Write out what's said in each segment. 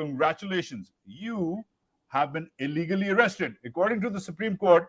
congratulations, you have been illegally arrested according to the Supreme Court।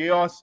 chaos,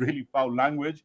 really foul language।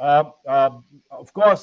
of course,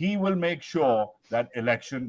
he will make sure that election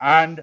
And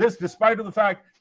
this despite of the fact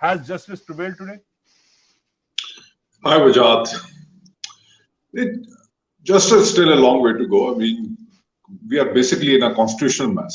Has justice prevailed today? Hi Wajahat. Justice is still a long way to go. I mean, we are basically in a constitutional mess,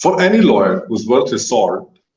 For any lawyer who's worth his salt,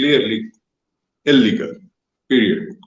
clearly illegal, period।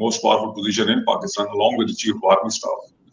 most powerful position in Pakistan, along with the Chief of Army Staff.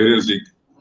variously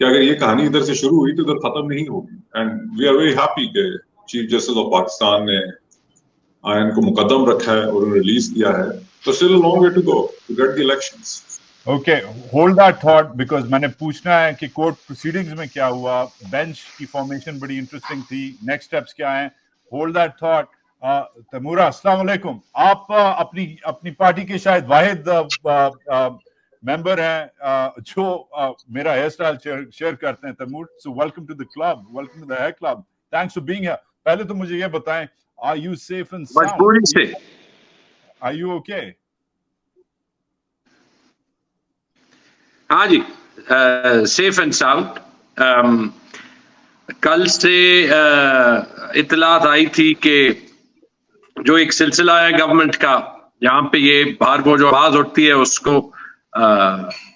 کہ اگر یہ کہانی ادھر سے شروع ہوئی تو ادھر ختم نہیں ہوگی. And we are very happy کہ چیف جسٹس آف پاکستان نے آئین کو مقدم رکھا ہے اور ریلیز کیا ہے. تو still a long way to go to get the elections. Okay, hold that thought because میں نے پوچھنا ہے کہ کورٹ پروسیڈنگز میں کیا ہوا. بینچ کی فارمیشن بڑی انٹرسٹنگ تھی. نیکسٹ اسٹیپس کیا ہیں؟ Hold that thought. تیمورہ السلام علیکم. آپ اپنی پارٹی کے شاید واحد ممبر ہیں جو میرا ہیئر اسٹائل شیئر کرتے ہیں. Taimur, so welcome to the club, welcome to the here club. Thanks for being here. پہلے تو مجھے یہ بتائیں, are you safe and sound? مجبوری سے. Are you okay? ہاں جی, سیف اینڈ ساؤنڈ. کل سے اطلاعات آئی تھی کہ جو ایک سلسلہ ہے گورنمنٹ کا جہاں پہ یہ باہر وہ جو آواز اٹھتی ہے اس کو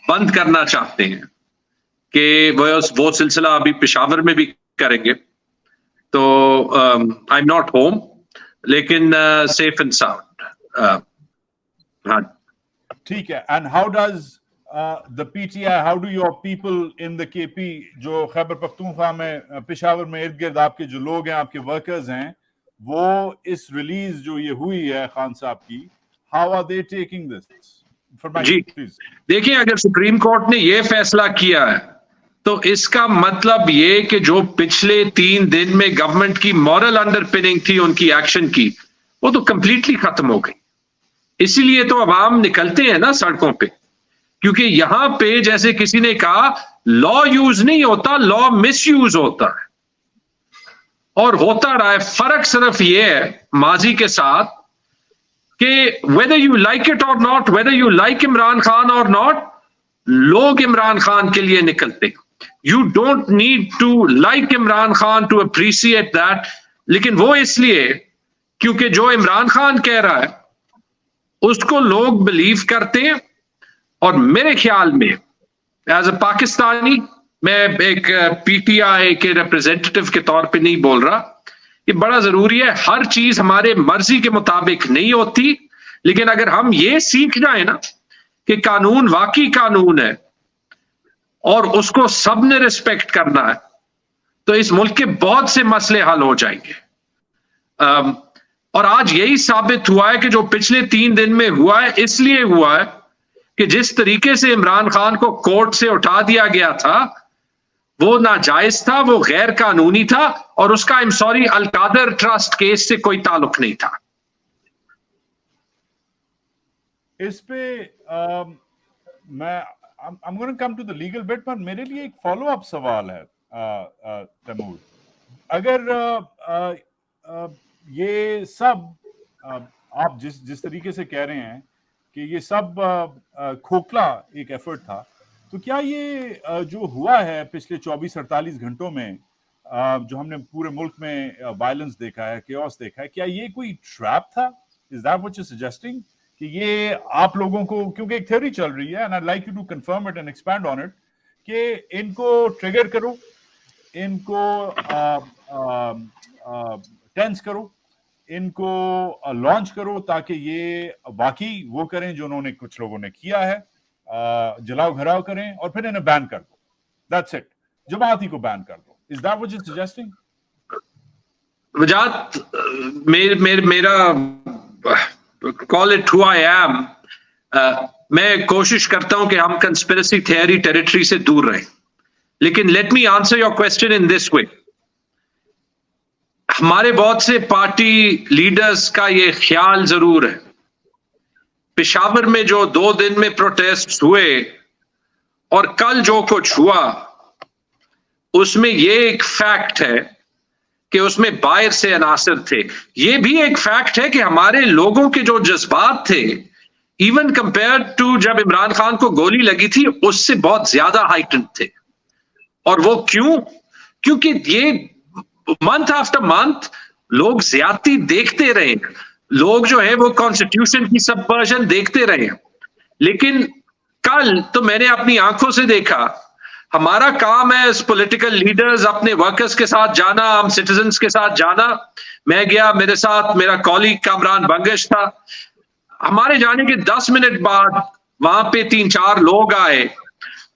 بند کرنا چاہتے ہیں کہ وہ سلسلہ ابھی پشاور میں بھی کریں گے. تو آئی ایم ناٹ ہوم, لیکن سیف اینڈ ساؤنڈ. ہاں ٹھیک ہے. And how does the PTI, how do your people in the KP جو خیبر پختونخوا میں پشاور میں ارد گرد آپ کے جو لوگ ہیں, آپ کے ورکرز ہیں, وہ اس ریلیز جو یہ ہوئی ہے خان صاحب کی, how are they taking this? جی دیکھیں, اگر سپریم کورٹ نے یہ فیصلہ کیا ہے تو اس کا مطلب یہ کہ جو پچھلے 3 دن میں گورنمنٹ کی مورل انڈر پننگ تھی ان کی ایکشن کی, وہ تو کمپلیٹلی ختم ہو گئی. اسی لیے تو عوام نکلتے ہیں نا سڑکوں پہ, کیونکہ یہاں پہ جیسے کسی نے کہا لا یوز نہیں ہوتا, لا مس یوز ہوتا ہے اور ہوتا رہا ہے. فرق صرف یہ ہے ماضی کے ساتھ کہ whether you like it or not, whether you like Imran Khan or not, لوگ عمران خان کے لیے نکلتے. You don't need to like Imran Khan to appreciate that. لیکن وہ اس لیے کیونکہ جو عمران خان کہہ رہا ہے اس کو لوگ بلیو کرتے ہیں. اور میرے خیال میں ایز اے پاکستانی, میں ایک پی ٹی آئی کے ریپرزینٹیٹو کے طور پہ نہیں بول رہا, یہ بڑا ضروری ہے. ہر چیز ہمارے مرضی کے مطابق نہیں ہوتی, لیکن اگر ہم یہ سیکھ جائیں نا کہ قانون واقعی قانون ہے اور اس کو سب نے ریسپیکٹ کرنا ہے, تو اس ملک کے بہت سے مسئلے حل ہو جائیں گے. اور آج یہی ثابت ہوا ہے کہ جو پچھلے 3 دن میں ہوا ہے اس لیے ہوا ہے کہ جس طریقے سے عمران خان کو کورٹ سے اٹھا دیا گیا تھا وہ ناجائز تھا, وہ غیر قانونی تھا, اور اس کا القادر ٹرسٹ کیس سے کوئی تعلق نہیں تھا. اس پہ میں I'm going to come to the legal bit, پر میرے لیے ایک فالو اپ سوال ہے تیمور. اگر یہ سب آپ جس طریقے سے کہہ رہے ہیں کہ یہ سب کھوکھلا ایک ایفرٹ تھا, تو کیا یہ جو ہوا ہے پچھلے 24-48 گھنٹوں میں جو ہم نے پورے ملک میں وائلنس دیکھا ہے, کیوس دیکھا ہے, کیا یہ کوئی ٹریپ تھا؟ Is that what you're suggesting? کہ یہ آپ لوگوں کو, کیونکہ ایک تھیوری چل رہی ہے and I'd like you to confirm it and expand on it, کہ ان کو ٹریگر کرو, ان کو ٹینس کرو, ان کو لانچ کرو تاکہ یہ واقعی وہ کریں جو انہوں نے کچھ لوگوں نے کیا ہے, جلاؤ گھراؤ کریں اور پھر انہیں بین کر دو. That's it. جماعتی کو بین کر دو. Is that what you're suggesting? وجاہت, میرا call it who I am, میں کوشش کرتا ہوں کہ ہم کنسپیرسی تھیوری ٹیریٹری سے دور رہیں, لیکن let me answer your question in this way. ہمارے بہت سے پارٹی لیڈرز کا یہ خیال ضرور ہے, پشاور میں جو 2 دن میں پروٹیسٹ ہوئے اور کل جو کچھ ہوا اس میں یہ ایک فیکٹ ہے کہ اس میں باہر سے عناصر تھے. یہ بھی ایک فیکٹ ہے کہ ہمارے لوگوں کے جو جذبات تھے ایون کمپیئر ٹو جب عمران خان کو گولی لگی تھی اس سے بہت زیادہ ہائٹنڈ تھے. اور وہ کیوں؟ کیونکہ یہ منتھ آفٹر منتھ لوگ زیادتی دیکھتے رہے, لوگ جو ہے وہ کانسٹیٹیوشن کی سبورژن دیکھتے رہے. لیکن کل تو میں نے اپنی آنکھوں سے دیکھا, ہمارا کام ہے اس پولیٹیکل لیڈرز اپنے ورکرز کے ساتھ جانا, عام سٹیزنز کے ساتھ جانا. میں گیا, میرے ساتھ میرا کولیگ کامران بنگش تھا. ہمارے جانے کے 10 منٹ بعد وہاں پہ 3-4 لوگ آئے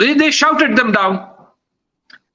they shouted them down।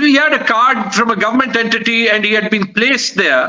He had a card from a government entity and he had been placed there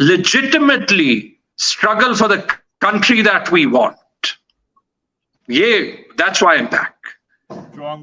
legitimately struggle for the country that we want. That's why I'm back. Strong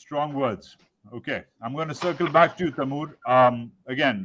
Strong words. Okay, I'm going to circle back to you, Taimur. Again,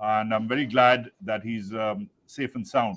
and I'm very glad that he's safe and sound.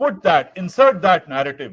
Put that, insert that narrative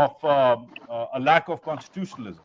of a lack of constitutionalism,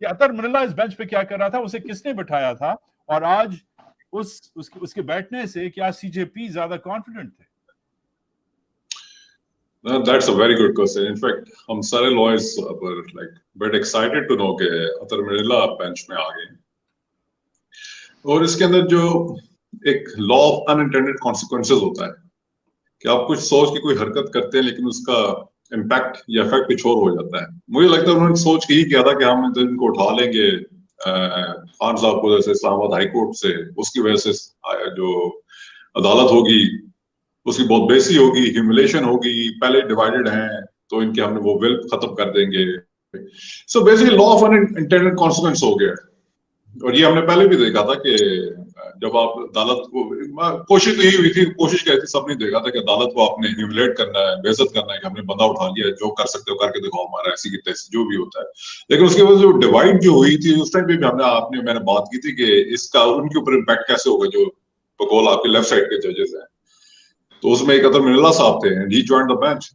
کہ اطہر من اللہ اس bench پہ کیا کر رہا تھا, اسے کس نے بٹھایا تھا, اور آج اس کے بیٹھنے سے کیا سی جے پی زیادہ کانفیڈنٹ تھے؟ That's a very good question. In fact, ہم سارے lawyers were like bit excited to know کہ اطہر من اللہ بینچ میں آ گئے, اور اس کے اندر جو ایک law of unintended consequences ہوتا ہے کہ آپ کچھ سوچ کے کوئی حرکت کرتے ہیں لیکن اس کا امپیکٹ یا افیکٹ کچھ اور ہو جاتا ہے. مجھے لگتا ہے انہوں نے سوچ کے ہی کیا تھا کہ ہم ان کو اٹھا لیں گے خان صاحب کو جیسے اسلام آباد ہائی کورٹ سے, اس کی وجہ سے جو عدالت ہوگی اس کی بہت بیسی ہوگی, ہیوملیشن ہوگی, پہلے ڈیوائیڈڈ ہیں تو ان کے ہم نے وہ ویل ختم کر دیں گے. So basically law of intended consequence ہو گیا. اور یہ ہم نے پہلے بھی دیکھا تھا کہ جب آپ عدالت کو, کوشش تو یہی ہوئی تھی, کوشش کیا تھی, سب نے دیکھا تھا کہ عدالت کو آپ نے ہیوملیٹ کرنا ہے, بے عزت کرنا ہے کہ ہم نے بندہ اٹھا لیا ہے, جو کر سکتے ہو کر کے دکھاؤ ہمارا, ایسی کی تیسی جو بھی ہوتا ہے. لیکن اس کی وجہ سے جو ڈیوائڈ جو ہوئی تھی اس ٹائم پہ بھی میں نے بات کی تھی کہ اس کا ان کے اوپر امپیکٹ کیسے ہوگا جو بقول آپ کے لیفٹ سائڈ کے ججز ہیں. تو اس میں ایک اطہر من اللہ صاحب تھے, he joined the bench.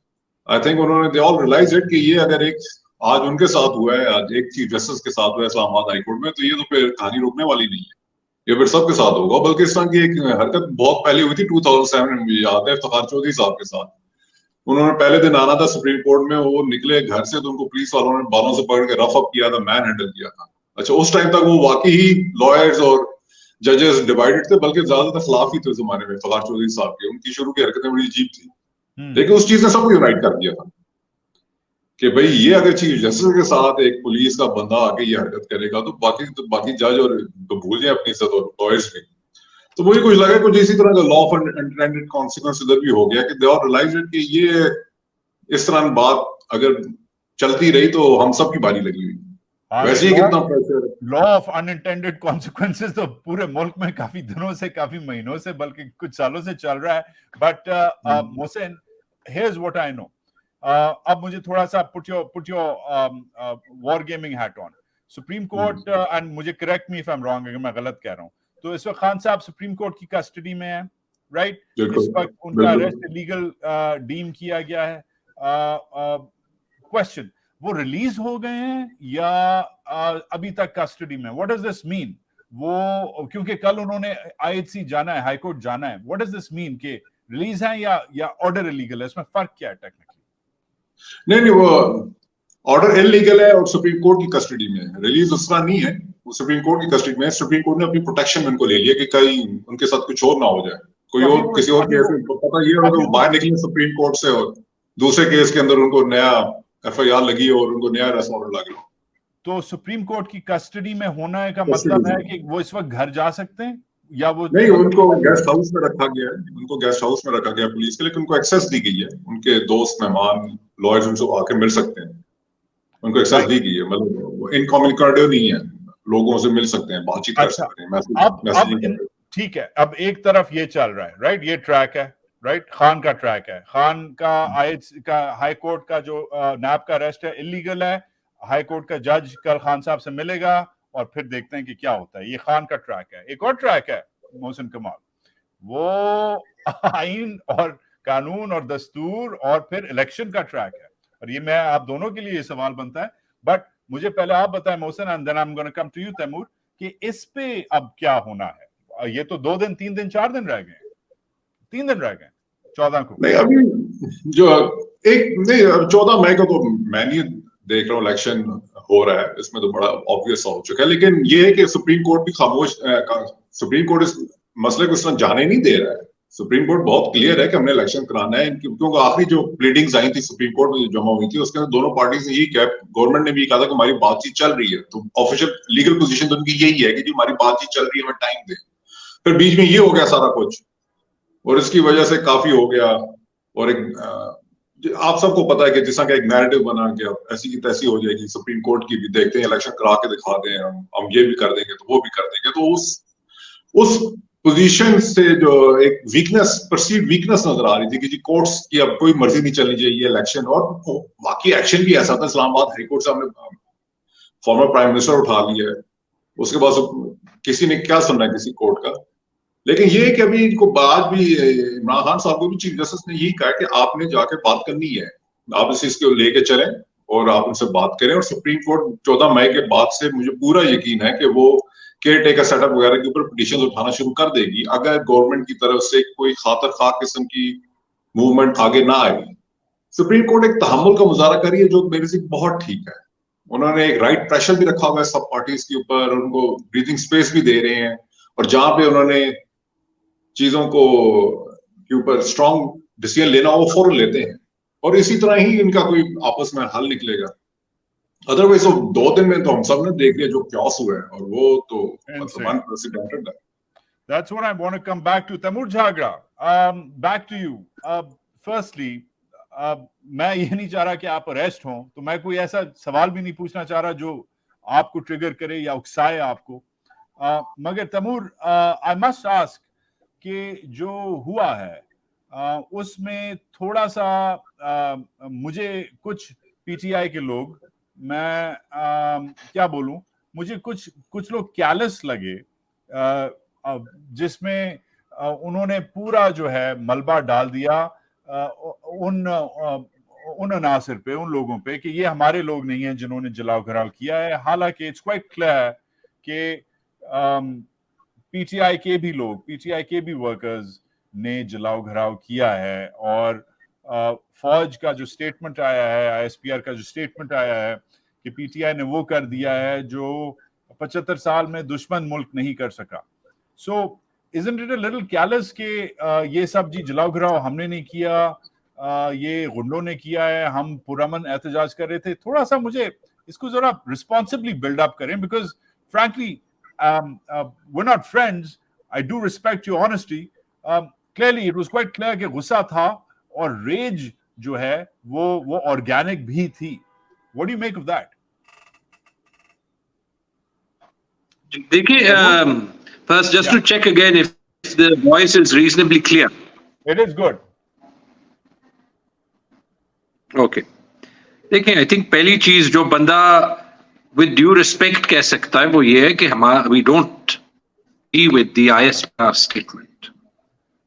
I think انہوں نے دے آل ریئلائز اٹ کہ یہ اگر ایک آج ان کے ساتھ ہوا ہے, آج ایک چیف جسٹس کے ساتھ ہوا ہے اسلام آباد ہائی کورٹ میں, تو یہ تو پھر کہانی روکنے والی نہیں ہے, یہ پھر سب کے ساتھ ہوگا. بلکہ اس طرح کی ایک حرکت بہت پہلے ہوئی تھی 2007 میں, مجھے یاد ہے افتخار چودھری صاحب کے ساتھ. انہوں نے پہلے دن آنا تھا سپریم کورٹ میں, وہ نکلے گھر سے تو ان کو پولیس والوں نے بالوں سے پکڑ کے رف اپ کیا تھا, مین ہینڈل کیا تھا. اچھا اس ٹائم تک وہ واقعی ہی لائرز اور ججز ڈیوائیڈڈ تھے, بلکہ زیادہ تر خلاف ہی تھے اس زمانے میں افتخار چودھری صاحب کے. ان کی شروع کی حرکتیں بڑی عجیب تھی, لیکن اس چیز نے سب کو یونائٹ کر دیا تھا کہ بھئی یہ اگر چیف جسٹس کے ساتھ ایک پولیس کا بندہ آ کے یہ حرکت کرے گا تو باقی جج اور بھول جائیں اپنی عزت اور لائرز بھی. تو مجھے کچھ لگا کچھ اسی طرح کا لا آف انٹینڈیڈ کانسیکوینس ادھر بھی ہو گیا کہ دے آر ریئلائزڈ کہ یہ اس طرح بات اگر چلتی رہی تو ہم سب کی باری لگی ہوئی. ویسے ہی کتنا pressure, law of intended consequences تو پورے ملک میں کافی دنوں سے, کافی مہینوں سے, بلکہ کچھ سالوں سے چل رہا ہے. But Mohsin, here's what I know. اب مجھے تھوڑا سا put your war gaming hat on. Supreme court, and مجھے correct me if I'm wrong اگر میں غلط کہہ رہا ہوں, تو اس وقت خان صاحب سپریم کورٹ کی کسٹڈی میں ہیں, رائٹ؟ اس وقت ان کا اریسٹ لیگل ڈیم کیا گیا ہے. کوشچن, وہ ریلیز ہو گئے ہیں یا ابھی تک کسٹڈی میں؟ واٹ ڈز دس مین؟ وہ کیونکہ کل انہوں نے آئی ایچ سی جانا ہے, ہائی کورٹ جانا ہے. واٹ ڈز دس مین کہ ریلیز ہیں یا آرڈر الیگل ہے؟ اس میں فرق کیا ہے ٹیکنیکلی؟ نہیں, وہ آرڈر انلیگل ہے اور سپریم کورٹ کی کسٹڈی میں ہے. ریلیز اس طرح نہیں ہے, وہ سپریم کورٹ کی کسٹڈی میں ہے. سپریم کورٹ نے اپنی پروٹیکشن ان کو لے لیا کہ کہیں ان کے ساتھ کچھ اور نہ ہو جائے, کوئی اور کسی اور کیس میں پتہ یہ ہوگا وہ باہر نکلے سپریم کورٹ سے اور دوسرے کیس کے اندر ان کو نیا ایف آئی آر لگی اور ان کو نیا اریسٹ وارنٹ لگ گیا. تو سپریم کورٹ کی کسٹڈی میں ہونا کا مطلب ہے کہ وہ اس وقت گھر جا سکتے ہیں یا وہ نہیں؟ ان کو گیسٹ ہاؤس میں رکھا گیا ہے, ان کو گیسٹ ہاؤس میں رکھا گیا پولیس کے, لیکن ان کو ایکسیس دی گئی ہے. ان کے دوست, مہمان, لائرز ان سے آ کے مل سکتے ہیں, ان کو ایکسیس دی گئی ہے. مطلب انکمیونیکیبل نہیں ہے, لوگوں سے مل سکتے ہیں, بات چیت کر سکتے ہیں. ٹھیک ہے, اب ایک طرف یہ چل رہا ہے, رائٹ, یہ ٹریک ہے, رائٹ, خان کا ٹریک ہے. خان کا ہائی کورٹ کا جو نیب کا اریسٹ ہے اللیگل ہے. ہائی کورٹ کا جج کل خان صاحب سے ملے گا اور پھر دیکھتے ہیں کہ کیا ہوتا ہے. یہ خان کا ٹریک ہے. ایک اور ٹریک ہے محسن کمال, وہ آئین اور قانون اور دستور اور پھر الیکشن کا ٹریک ہے. اور یہ میں آپ دونوں کے لیے یہ سوال بنتا ہے, بٹ مجھے پہلے آپ بتائیں Mohsin, and then I'm going to come to you Taimur, کہ اس پہ اب کیا ہونا ہے. یہ تو 2 دن 3 دن 4 دن رہ گئے, 3 دن رہ گئے 14 کو. نہیں ابھی جو ایک نہیں 14 مئی کو تو میں نہیں دیکھ رہا ہوں الیکشن ہو رہا ہے, اس میں تو بڑا آبویس ہو چکا ہے. لیکن یہ ہے کہ سپریم کورٹ بھی خاموش, سپریم کورٹ اس مسئلے کو اس طرح جانے نہیں دے رہا ہے. سپریم کورٹ بہت کلیئر ہے کہ ہم نے الیکشن کرانا ہے, کیونکہ آخری جو پلیڈنگز آئی تھی سپریم کورٹ میں جو جمع ہوئی تھی اس کے اندر دونوں پارٹیز نے یہی کہا, گورنمنٹ نے بھی کہا تھا کہ ہماری بات چیت چل رہی ہے. تو آفیشیل لیگل پوزیشن تو ان کی یہی ہے کہ جی ہماری بات چیت چل رہی ہے, ہمیں ٹائم دیں. پھر بیچ میں یہ ہو گیا سارا کچھ, اور اس کی وجہ سے کافی ہو گیا. اور ایک آپ سب کو پتا ہے کہ جس طرح کا ایک نیریٹو بنا کہ اب ایسی کی تیسی ہو جائے گی, سپریم کورٹ کی بھی دیکھتے ہیں الیکشن کرا کے دکھا دیں, ہم یہ بھی کر دیں گے تو وہ بھی کر دیں گے. تو اس پوزیشن سے جو ایک ویکنس, پرسیوڈ ویکنس نظر آ رہی تھی کہ جی کورٹس کی اب کوئی مرضی نہیں چلنی چاہیے الیکشن. اور باقی ایکشن بھی ایسا تھا, اسلام آباد ہائی کورٹ سے ہم نے فارمر پرائم منسٹر اٹھا لیا ہے, اس کے بعد کسی نے کیا سننا ہے کسی کورٹ کا. لیکن یہ کہ ابھی کو بعد بھی عمران خان صاحب کو بھی چیف جسٹس نے یہی کہا کہ آپ نے جا کے بات کرنی ہے, آپ اس کو لے کے چلیں اور آپ ان سے بات کریں, اور سپریم کورٹ 14 مئی کے بعد سے مجھے پورا یقین ہے کہ وہ کیئر ٹیکر سیٹ اپ وغیرہ کے اوپر پٹیشن اٹھانا شروع کر دے گی اگر گورنمنٹ کی طرف سے کوئی خاطر خواہ قسم کی موومنٹ آگے نہ آئے. سپریم کورٹ ایک تحمل کا مظاہرہ کر رہی ہے جو میرے سے بہت ٹھیک ہے. انہوں نے ایک رائٹ پریشر بھی رکھا ہوا ہے سب پارٹیز کے اوپر, ان کو بریتھنگ اسپیس بھی دے رہے ہیں, اور جہاں پہ انہوں نے چیزوں کو کے اوپر اسٹرانگ ڈیسیژن لینا وہ فوراً لیتے ہیں, اور اسی طرح ہی ان کا کوئی آپس میں حل نکلے گا. ادروائز 2 دن میں تو ہم سب نے دیکھ لیا جو کیوس ہوا ہے, اور وہ تو unprecedented ہے. That's what I want to come back to. Taimur Jhagra, back to you. Firstly, میں یہ نہیں چاہ رہا کہ آپ اریسٹ ہوں, تو میں کوئی ایسا سوال بھی نہیں پوچھنا چاہ رہا جو آپ کو ٹریگر کرے یا اکسائے آپ کو, مگر تیمور I must ask کہ جو ہوا ہے اس میں تھوڑا سا مجھے کچھ پی ٹی آئی کے لوگ, میں کیا بولوں, مجھے کچھ لوگ کیلس لگے, جس میں انہوں نے پورا جو ہے ملبہ ڈال دیا ان عناصر پہ, ان لوگوں پہ کہ یہ ہمارے لوگ نہیں ہیں جنہوں نے جلاؤ گھراؤ کیا ہے. حالانکہ اٹس کوائٹ کلیئر کہ پی ٹی آئی کے بھی لوگ, پی ٹی آئی کے بھی ورکرز نے جلاؤ گھراؤ کیا ہے, اور فوج کا جو سٹیٹمنٹ آیا ہے, آئی ایس پی آر کا جو سٹیٹمنٹ آیا ہے کہ پی ٹی آئی نے وہ کر دیا ہے جو 75 سال میں دشمن ملک نہیں کر سکا. سو isn't it a little careless کہ یہ سب جی جلاؤ گھراؤ ہم نے نہیں کیا, یہ غنڈوں نے کیا ہے, ہم پرامن احتجاج کر رہے تھے. تھوڑا سا مجھے اس کو ذرا ریسپانسبلی بلڈ اپ کریں, because frankly we're not friends. I do respect your honesty. Clearly it was quite clear کہ غصہ تھا اور ریج جو ہے وہ آرگینک بھی تھی. What do you make of that? دیکھیے, first just to check again if the voice is reasonably clear. It is good. Okay. دیکھیں, I think پہلی چیز جو بندہ with due respect کہہ سکتا ہے وہ یہ ہے کہ we don't agree with the ISPR statement. I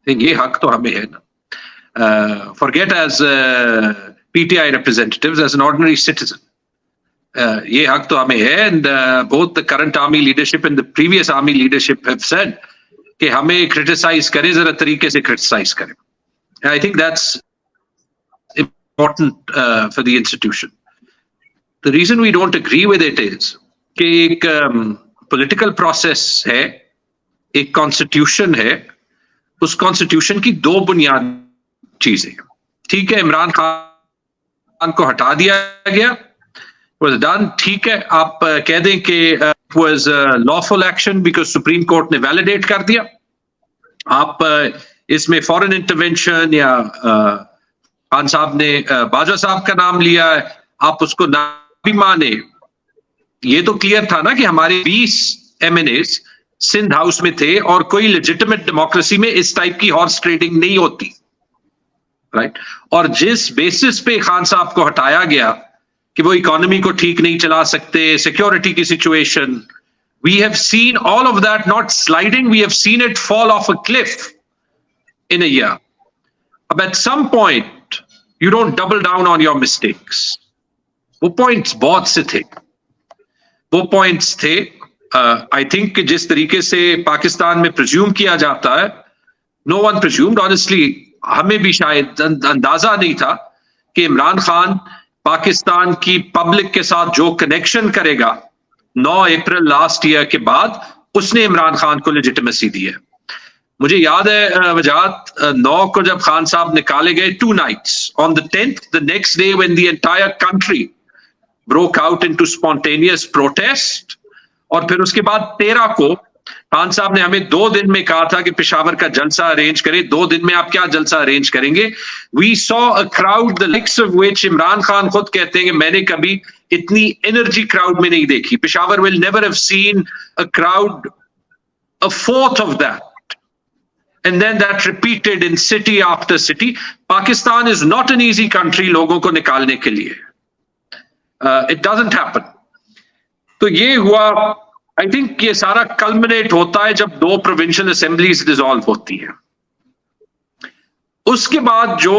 think یہ حق تو ہمیں ہے نا. Forget as PTI representatives, as an ordinary citizen. یہ حق تو ہمیں ہے, and both the current army leadership and the previous army leadership have said کہ ہمیں criticize کریں, ذرا طریقے سے criticize کریں. I think that's important for the institution. The reason we don't agree with it is کہ ایک political process ہے, ایک constitution ہے, اس constitution کی 2 بنیادی چیزیں. ٹھیک ہے, عمران خان کو ہٹا دیا گیا, was done. ٹھیک ہے, آپ کہہ دیں کہ it was lawful action because Supreme Court نے validate کر دیا. آپ اس میں foreign intervention یا خان صاحب نے باجوہ صاحب کا نام لیا ہے, آپ اس کو نہ بھی مانے. یہ تو کلیئر تھا نا کہ ہمارے 20 MNAs سندھ ہاؤس میں تھے, اور کوئی لیجیٹمیٹ ڈیموکریسی میں اس ٹائپ کی ہارس ٹریڈنگ نہیں ہوتی, رائٹ. اور جس بیسس پہ خان صاحب کو ہٹایا گیا کہ وہ اکانومی کو ٹھیک نہیں چلا سکتے, سیکورٹی کی situation, we have seen all of that not sliding, we have seen it fall off a cliff in a year. But at some point you don't double down on your mistakes. وہ points بہت سے تھے, وہ points تھے. I think کہ جس طریقے سے پاکستان میں پرزیوم کیا جاتا ہے, no one presumed, honestly ہمیں بھی شاید اندازہ نہیں تھا کہ عمران خان پاکستان کی پبلک کے ساتھ جو کنیکشن کرے گا 9 اپریل لاسٹ ایئر کے بعد, اس نے عمران خان کو لیجیٹمیسی دی ہے. مجھے یاد ہے وجاہت 9 کو جب خان صاحب نکالے گئے, 2 nights, on the 10th, the next day when the entire country broke out into spontaneous protest, اور پھر اس کے بعد 13 کو خان صاحب نے ہمیں 2 دن میں کہا تھا کہ پشاور کا جلسہ ارینج کریں. 2 دن میں آپ کیا جلسہ ارینج کریں گے؟ We saw a crowd the likes of which Imran Khan خود کہتے ہیں کہ میں نے کبھی اتنی انرجی کراؤڈ میں نہیں دیکھی. Peshawar will never have seen a crowd a fourth of that. And then that repeated in city after city. Pakistan is not an easy country لوگوں کو نکالنے کے لیے. It doesn't happen. تو یہ ہوا. آئی تھنک یہ سارا کلمنیٹ ہوتا ہے جب 2 پروونشل اسمبلیز ڈیزالو ہوتی ہیں. اس کے بعد جو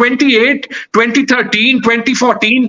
28, 2013, 2014,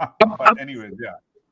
But anyways, yeah.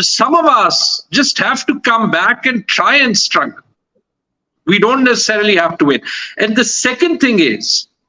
some of us just have to come back and try and struggle. We don't necessarily have to win. And the second thing is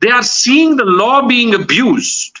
They are seeing the law being abused.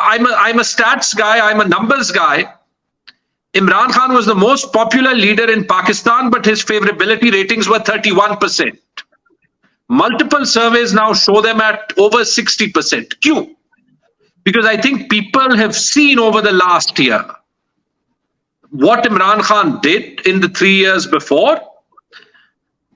I'm a stats guy, I'm a numbers guy. Imran Khan was the most popular leader in Pakistan, but his favorability ratings were 31%. Multiple surveys now show them at over 60%. Kyun? Because I think people have seen over the last year what Imran Khan did in the 3 years before.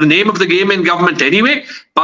the name of the game in government anyway.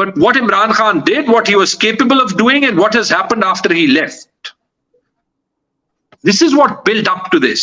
But what Imran Khan did, what he was capable of doing, and what has happened after he left. This is what built up to this.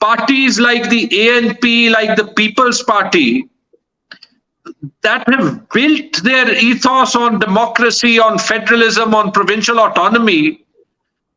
parties like the ANP, like the People's Party, that have built their ethos on democracy, on federalism, on provincial autonomy,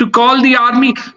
to call the army?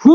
who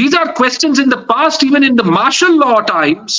These are questions in the past, even in the martial law times.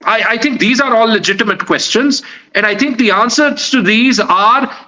I think these are all legitimate questions, and I think the answers to these are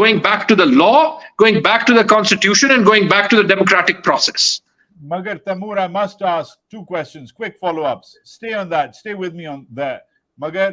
going back to the law, going back to the constitution, and going back to the democratic process. Magar Taimur, I must ask 2 questions, quick follow-ups. Stay on that, stay with me on that. Magar,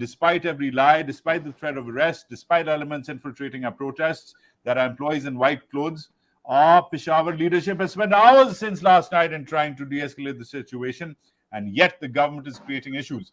despite every lie, despite the threat of arrest, despite elements infiltrating our protests that are employees in white clothes, Peshawar leadership has spent hours since last night in trying to de-escalate the situation, and yet the government is creating issues.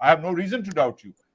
I have no reason to doubt you.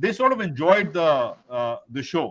they sort of enjoyed the show.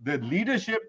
The leadership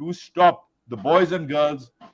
to stop the boys and girls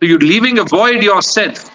so you're leaving a void yourself.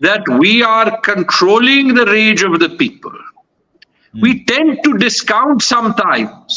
that we are controlling the rage of the people. We tend to discount sometimes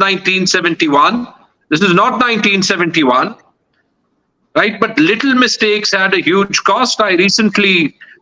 1971. This is not 1971, right? But little mistakes had a huge cost. I recently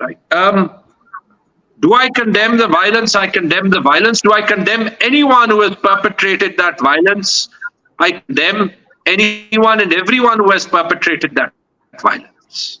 Right? Do I condemn the violence? I condemn the violence. Do I condemn anyone who has perpetrated that violence? I condemn anyone and everyone who has perpetrated that violence.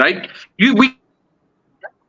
Right? We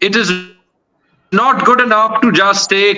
It is not good enough to just say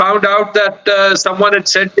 found out that someone had said,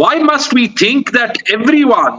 why must we think that everyone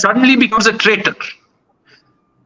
suddenly becomes a traitor?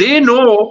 they know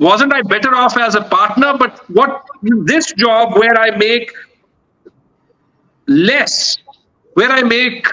wasn't I better off as a partner? But what this job where I make less, where I make,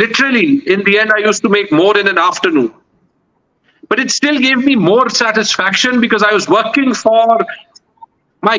literally in the end I used to make more in an afternoon. But it still gave me more satisfaction because I was working for my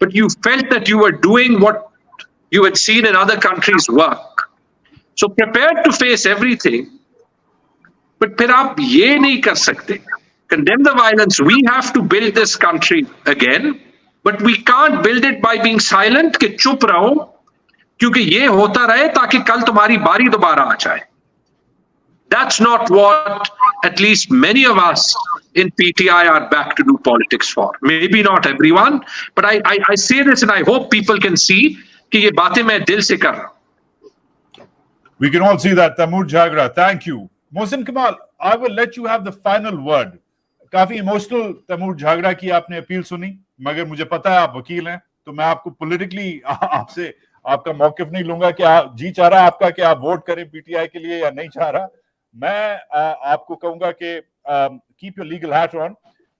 But you felt that you were doing what you had seen in other countries work. So prepared to face everything, But پھر آپ یہ نہیں کر سکتے. Condemn the violence. We have to build this country again, but we can't build it by being silent کہ چپ رہو کیونکہ یہ ہوتا رہے تاکہ کل تمہاری باری دوبارہ آ جائے. That's not what at least many of us in PTI are back to do politics for. Maybe not everyone, but I say this and I hope people can see کہ یہ باتیں میں دل سے کر رہا ہوں. We can all see that. Taimur Jhagra, thank you. Mohsin Kamal, I will let you have the final word. کافی ایموشنل تیمور جھاگڑا کی آپ نے اپیل سنی, مگر مجھے پتا ہے آپ وکیل ہیں تو میں آپ کو پولیٹیکلی آپ سے آپ کا موقف نہیں لوں گا کہ جی چاہ رہا آپ کا کہ آپ ووٹ کریں پی ٹی آئی کے لیے یا نہیں چاہ رہا. میں آپ کو کہوں گا کہ keep your legal hat on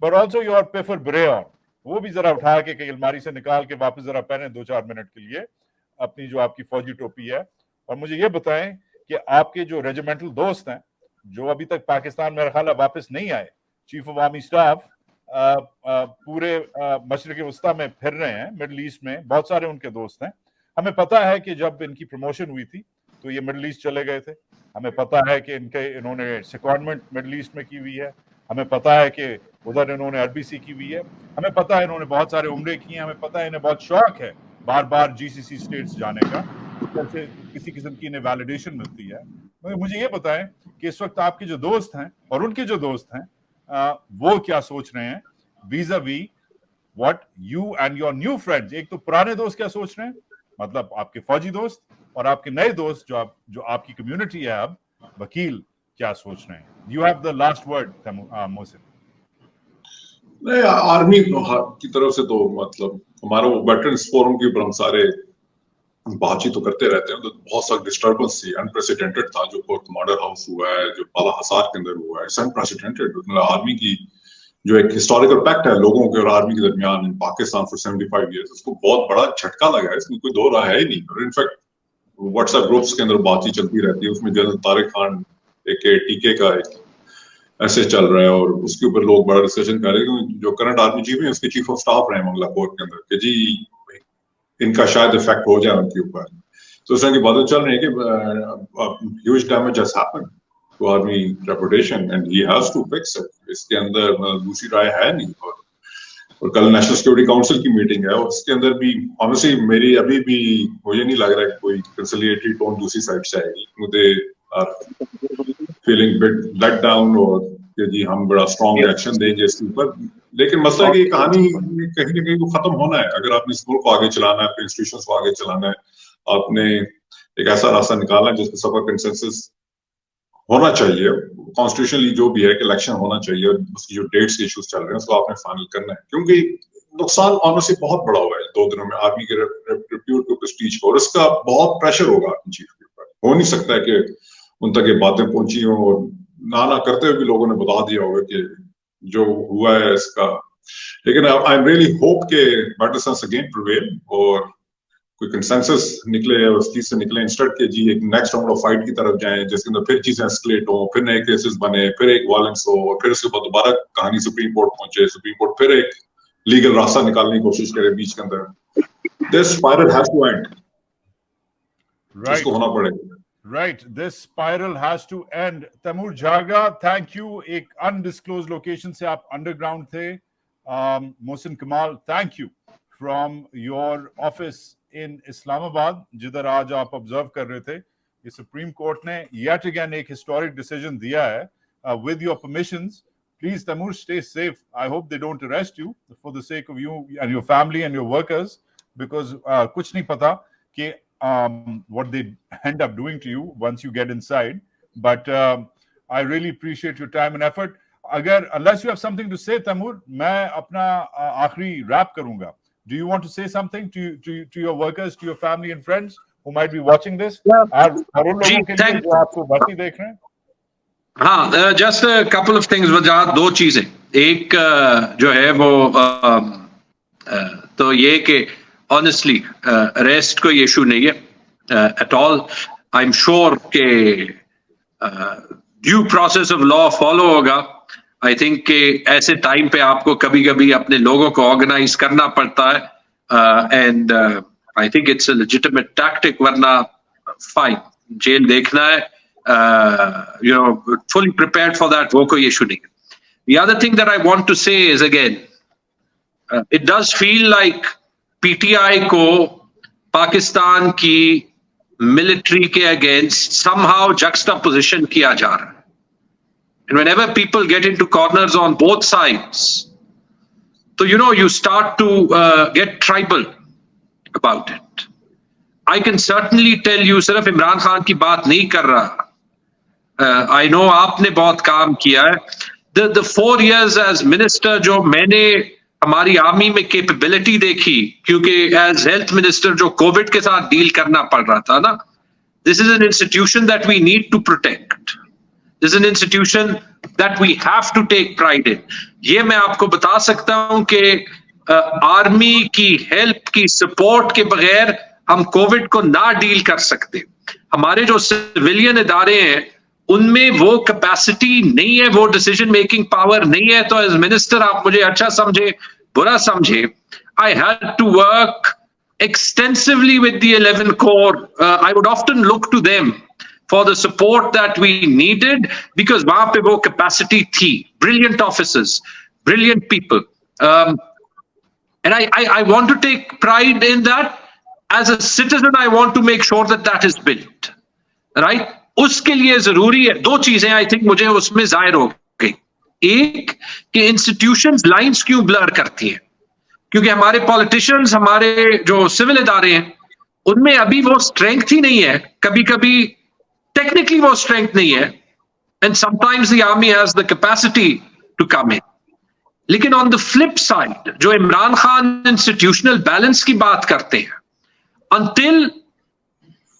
but also your پیفر برے آن, وہ بھی ذرا اٹھا کے کہیں الماری سے نکال کے واپس ذرا پہنے 2-4 منٹ کے لیے اپنی جو آپ کی فوجی ٹوپی ہے. اور مجھے یہ بتائیں کہ آپ کے جو ریجیمنٹل دوست ہیں جو ابھی تک پاکستان میرا خیال ہے واپس نہیں آئے, چیف آف آرمی اسٹاف پورے مشرق وسطیٰ میں پھر رہے ہیں, مڈل ایسٹ میں بہت سارے ان کے دوست ہیں. ہمیں پتا ہے کہ جب ان کی پروموشن ہوئی تھی تو یہ مڈل ایسٹ چلے گئے تھے. ہمیں پتا ہے کہ انہوں نے سیکوانڈمنٹ مڈل ایسٹ میں کی ہوئی ہے. ہمیں پتا ہے کہ ادھر انہوں نے RBC کی ہوئی ہے. ہمیں پتا ہے انہوں نے بہت سارے عمرے کیے ہیں. ہمیں پتا ہے انہیں بہت شوق ہے بار بار GCC اسٹیٹس جانے کا, جیسے کسی قسم کی انہیں ویلیڈیشن ملتی ہے. مگر مجھے یہ بتائیں کہ اس وقت آپ کے جو دوست ہیں اور ان کے جو دوست ہیں وہ کیا سوچ رہے ہیں vis a vis what you and your new friends. ایک تو پرانے دوست کیا سوچ رہے ہیں, مطلب آپ کے فوجی دوست, اور آپ کے نئے دوست جو آپ کی کمیونٹی ہے اب وکیل کیا سوچ رہے ہیں. You have the last word Mohsin. نہیں, آرمی کی طرف سے تو مطلب ہمارا وہ ویٹرنس فورم کے اوپر ہم سارے بات چیت تو کرتے رہتے ہیں. تو بہت سا ڈسٹربنس تھی, انپریسیڈنٹڈ تھا جو کورٹ کمانڈر ہاؤس ہوا ہے, جو بالا حصار کے اندر ہوا ہے. It's unprecedented. آرمی کی جو ایک ہسٹوریکل پیکٹ ہے لوگوں کے اور آرمی کے درمیان پاکستان فور 75 ایئرس, اس کو بہت بڑا جھٹکا لگا ہے. اس میں کوئی دو راہ ہے ہی نہیں. اور انفیکٹ واٹس ایپ گروپس کے اندر بات چیت چلتی رہتی ہے. اس میں جنرل طارق خان ایک ٹیکے کا ایک ایسے چل رہا ہے اور اس کے اوپر لوگ بڑا ڈسکشن کر رہے ہیں. جو کرنٹ آرمی چیف ہیں اس کے چیف آف اسٹاف رہے ہیں منگلا کورٹ کے اندر کہ جی ان کا شاید افیکٹ ہو جائے ان کے اوپر. تو اس طرح کی باتیں چل رہی ہیں کہ huge damage has happened to army reputation and he has to fix it. اس کے اندر دوسری رائے ہے نہیں. اور کل نیشنل سیکورٹی کاؤنسل کی میٹنگ ہے اور اس کے اندر بھی آنیسٹلی میری ابھی بھی مجھے نہیں لگ رہا کہ کوئی کنسیلیٹری ٹون دوسری سائڈ سے آئے گی. مجھے فیلنگ بٹ لیٹ ڈاؤن اور کہ جی ہم بڑا اسٹرانگ ایکشن دیں گے اس کے اوپر. لیکن مسئلہ ہے کہ یہ کہانی کہیں نہ کہیں کو ختم ہونا ہے. اگر آپ نے اس ملک کو آگے چلانا ہے, اپنے انسٹیٹیوشنس کو آگے چلانا ہے, آپ نے ایک ایسا راستہ نکالنا ہے جس میں سب کا کنسنسس ہونا چاہیے. کانسٹیٹیوشنلی جو بھی ہے کہ الیکشن ہونا چاہیے اور اس کی جو ڈیٹس کے ایشوز چل رہے ہیں اس کو آپ نے فائنل کرنا ہے. کیونکہ نقصان آنیسٹلی بہت بڑا ہوا ہے 2 دنوں میں آرمی کے ریپیوٹ کو, پریسٹیج کو, اور اس کا بہت پریشر ہوگا اپنی چیف کے اوپر. ہو نہیں سکتا ہے کہ ان تک یہ باتیں پہنچی ہوں اور نہ کرتے ہوئے بھی لوگوں نے بتا دیا ہوگا کہ جو ہوا ہے اس کا. لیکن آئی ایم ریئلی ہوپ کہ بیٹر سینس اگین پریویل اور کوئی کنسنسس نکلے اور اس چیز سے نکلے انسٹیڈ کہ جی ایک نیکسٹ راؤنڈ آف فائٹ کی طرف جائیں جس کے اندر پھر چیزیں اسکلیٹ ہوں, پھر نئے کیسز بنے, پھر ایک وائلنس ہو, اور پھر اس کے بعد دوبارہ کہانی سپریم کورٹ پہنچے, سپریم کورٹ پھر ایک لیگل راستہ نکالنے کی کوشش کرے بیچ کے اندر. دس اسپائرل ہیز ٹو اینڈ. اس کو ہونا پڑے گا. Right, this spiral has to end. Taimur Jhagra, thank you. ایک undisclosed location سے آپ underground تھے. Mohsin Kamal, thank you from your office in Islamabad, جدھر آج آپ observe کر رہے تھے. یہ سپریم کورٹ نے yet again ایک historic decision دیا ہے. With your permissions, please Taimur, stay safe. I hope they don't arrest you for the sake of you and your family and your workers, because کچھ نہیں پتا کہ what they end up doing to you once you get inside. But I really appreciate your time and effort. Unless you have something to say, Taimur, میں اپنا آخری rap کروں گا. Do you want to say something to your workers, to your family and friends who might be watching this? اور ان لوگوں کے لیے جو آپ کو باتیں دیکھ رہے ہیں. ہاں, just a couple of things. وجہات 2 چیزیں. ایک جو ہے وہ تو یہ کہ honestly arrest کوئی ایشو نہیں ہے at all. I'm sure کہ due process of law follow ہوگا. I think کہ ایسے ٹائم پہ آپ کو کبھی کبھی اپنے لوگوں کو organize کرنا پڑتا ہے and I think it's a legitimate tactic. ورنہ fine, جیل دیکھنا ہے fully prepared for that. وہ کوئی issue نہیں. The other thing that I want to say is, again, it does feel like PTI کو پاکستان کی military کے against somehow juxtaposition کیا جا رہا ہے. And whenever people get into corners on both sides, so you start to get tribal about it. I can certainly tell you, صرف عمران خان کی بات نہیں کر رہا. I know آپ نے بہت کام کیا ہے. The 4 years as minister جو میں نے ہماری آرمی میں کیپیبلٹی دیکھی, کیونکہ ایز ہیلتھ منسٹر جو کووڈ کے ساتھ ڈیل کرنا پڑ رہا تھا نا, this is an institution that we need to protect. This is an institution that we have to take pride in. یہ میں آپ کو بتا سکتا ہوں کہ آرمی کی ہیلپ کی سپورٹ کے بغیر ہم کووڈ کو نہ ڈیل کر سکتے. ہمارے جو سویلین ادارے ہیں ان میں وہ کیپیسٹی نہیں ہے, وہ ڈیسیژن میکنگ پاور نہیں ہے. تو ایز منسٹر آپ مجھے اچھا سمجھے برا سمجھے, I had to work extensively with the 11 Corps. I would often look to them for the support that we needed, because وہاں پہ وہ کیپیسٹی تھی. Brilliant officers, brilliant people. And I want to take pride in that. As a citizen, I want to make sure that that is built. Right? اس کے لیے ضروری ہے دو چیزیں I think مجھے اس میں ظاہر ہو گئی. ایک کہ انسٹیٹیوشنز لائنز کیوں بلر کرتی ہیں, کیونکہ ہمارے پالیٹیشنز, ہمارے جو سول ادارے ہیں, ان میں ابھی وہ اسٹرینتھ ہی نہیں ہے. کبھی کبھی ٹیکنیکلی وہ اسٹرینتھ نہیں ہے, and sometimes the army has the capacity to come in. لیکن آن دا فلپ سائڈ جو عمران خان انسٹیٹیوشنل بیلنس کی بات کرتے ہیں, انٹل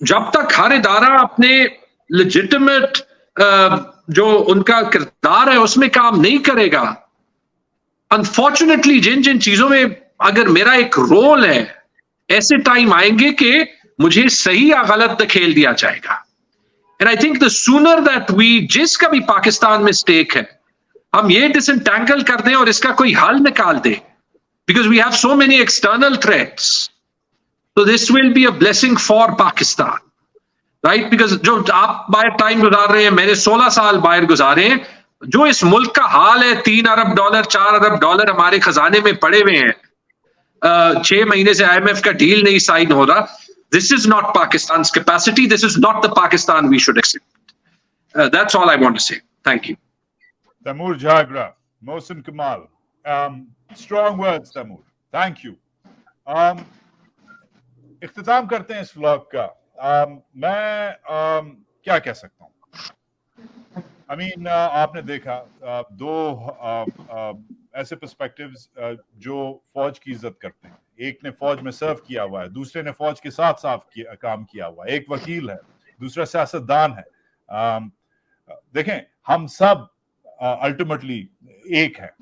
جب تک ہر ادارہ اپنے لیجیٹمیٹ جو ان کا کردار ہے اس میں کام نہیں کرے گا, انفارچونیٹلی جن چیزوں میں اگر میرا ایک رول ہے, ایسے ٹائم آئیں گے کہ مجھے صحیح یا غلط دکھیل دیا جائے گا. And I think the sooner that we, جس کا بھی پاکستان میں اسٹیک ہے, ہم یہ ڈس انٹینگل کر دیں اور اس کا کوئی حل نکال دیں, because we have so many external threats. So this will be a blessing for Pakistan, right? Because جو آپ باہر ٹائم گزار رہے ہیں, میں نے 16 سال باہر گزارے ہیں, جو اس ملک کا حال ہے, $3 ارب 4 ارب ہمارے خزانے میں پڑے ہوئے ہیں, 6 مہینے سے IMF کا ڈیل نہیں سائن ہو رہا. This is not Pakistan's capacity. This is not the Pakistan we should accept. That's all I want to say. Thank you. Taimur Jhagra, Mohsin Kamal. Strong words, Taimur. Thank you. اختتام کرتے ہیں اس vlog کا. میں کیا کہہ سکتا ہوں, آپ نے دیکھا دو ایسے پرسپیکٹیوز جو فوج کی عزت کرتے ہیں. ایک نے فوج میں سرو کیا ہوا ہے, دوسرے نے فوج کے ساتھ کام کیا ہوا ہے. ایک وکیل ہے, دوسرا سیاستدان ہے. دیکھیں ہم سب الٹیمیٹلی ایک ہیں,